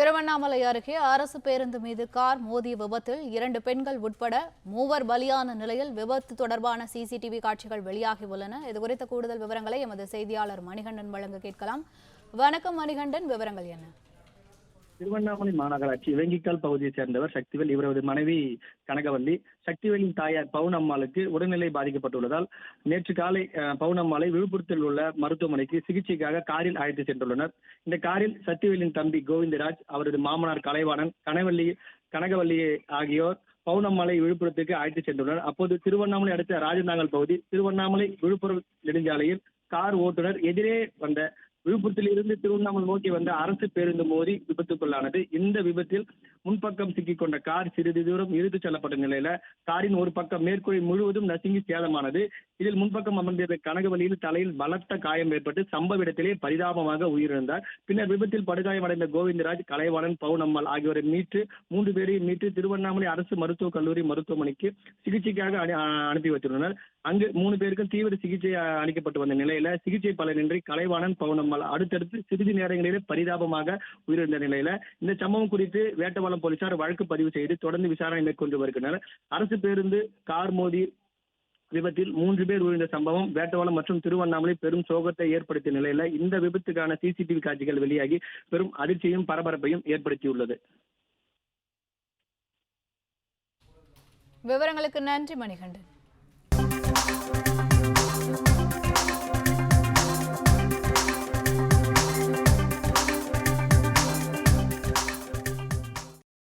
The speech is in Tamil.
திருவண்ணாமலை அருகே அரசு பேருந்து மீது கார் மோதிய விபத்தில் 2 பெண்கள் உட்பட 3 பலியான நிலையில் விபத்து தொடர்பான சிசிடிவி காட்சிகள் வெளியாகி உள்ளன. இதுகுறித்த கூடுதல் விவரங்களை எமது செய்தியாளர் மணிகண்டன் வழங்க கேட்கலாம். வணக்கம் மணிகண்டன், விவரங்கள் என்ன? திருவண்ணாமலை மாநகராட்சி இவங்கிக்கால் பகுதியைச் சேர்ந்தவர் சக்திவேல். இவரது மனைவி கனகவல்லி. சக்திவேலின் தாயார் பவுனம்மாளுக்கு உடல்நிலை பாதிக்கப்பட்டுள்ளதால் நேற்று காலை பவுனம்மாளை விழுப்புரத்தில் உள்ள மருத்துவமனைக்கு சிகிச்சைக்காக காரில் அழைத்து சென்றுள்ளனர். இந்த காரில் சக்திவேலின் தம்பி கோவிந்தராஜ், அவரது மாமனார் கலைவாணன், கனகவல்லி ஆகியோர் பவுனம்மாளை விழுப்புரத்துக்கு அழைத்து சென்றுள்ளனர். அப்போது திருவண்ணாமலை அடுத்த ராஜநாங்கல் பகுதி திருவண்ணாமலை விழுப்புரம் நெடுஞ்சாலையில் கார் ஓட்டுநர் எதிரே வந்த விழுப்புரத்தில் இருந்து திருவண்ணாமலை நோக்கி வந்த அரசு பேருந்து மோதி விபத்துக்குள்ளானது. இந்த விபத்தில் முன்பக்கம் சிக்கிக்கொண்ட கார் சிறிது தூரம் இழுத்துச் செல்லப்பட்ட நிலையில காரின் ஒரு பக்கம் மேற்கூரை முழுவதும் நசுங்கி சேதமானது. இதில் முன்பக்கம் அமர்ந்திருந்த கனகவல்லியில் தலையில் பலத்த காயம் ஏற்பட்டு சம்பவ இடத்திலே பரிதாபமாக உயிரிழந்தார். பின்னர் விபத்தில் படுகாயமடைந்த கோவிந்தராஜ், கலைவாணன், பவுனம்மாள் ஆகியோரை 3 பேரையும் மீட்டு திருவண்ணாமலை அரசு மருத்துவக் கல்லூரி மருத்துவமனைக்கு சிகிச்சைக்காக அனுப்பி வைத்துள்ளனர். அங்கு 3 பேருக்கும் தீவிர சிகிச்சை அளிக்கப்பட்டு வந்த நிலையில சிகிச்சை பலனின்றி கலைவாணன், பவுனம்மாள் அடுத்தடுத்து சிறிது நேரங்களிலே பரிதாபமாக உயிரிழந்த நிலையில இந்த சம்பவம் குறித்து வேட்டவாளம் போலீசார் வழக்கு பதிவு செய்து தொடர்ந்து விசாரணை மேற்கொண்டு வருகின்றனர். அரசு பேருந்து கார் மோதி விபத்தில் 3 பேர் உயிரிழந்த சம்பவம் வேட்டவாளம் மற்றும் திருவண்ணாமலை பெரும் சோகத்தை ஏற்படுத்திய நிலையில இந்த விபத்துக்கான சிசிடிவி காட்சிகள் வெளியாகி பெரும் அதிர்ச்சியும் பரபரப்பையும் ஏற்படுத்தியுள்ளது. விவரங்களுக்கு நன்றி மணிகண்டன்.